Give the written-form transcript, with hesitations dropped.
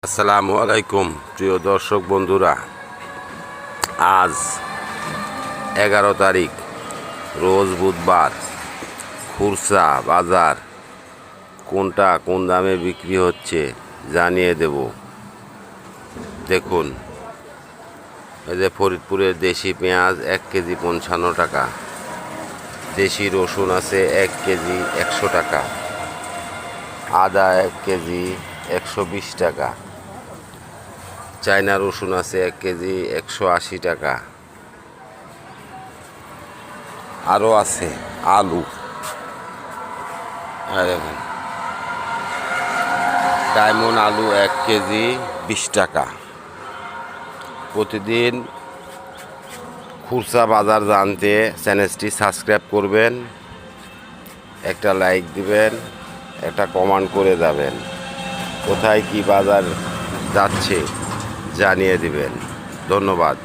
আসসালামু আলাইকুম প্রিয় দর্শক বন্ধুরা, আজ 11 তারিখ রোজ বুধবার। খুরসা বাজার কোনটা কোন দামে বিক্রি হচ্ছে জানিয়ে দেব। দেখুন, এই যে ফরিদপুরের দেশি পেঁয়াজ 1 কেজি 55 টাকা, দেশি রসুন আছে 1 কেজি 100 টাকা, আদা 1 কেজি 120 টাকা, চায়না রসুন আছে 1 কেজি 180 টাকা। আরও আছে আলু, দেখুন ডায়মন্ড আলু 1 কেজি 20 টাকা। প্রতিদিন খুরসা বাজার জানতে চ্যানেলটি সাবস্ক্রাইব করবেন, একটা লাইক দিবেন, একটা কমেন্ট করে যাবেন। কোথায় কি বাজার যাচ্ছে জানিয়ে দিবেন। ধন্যবাদ।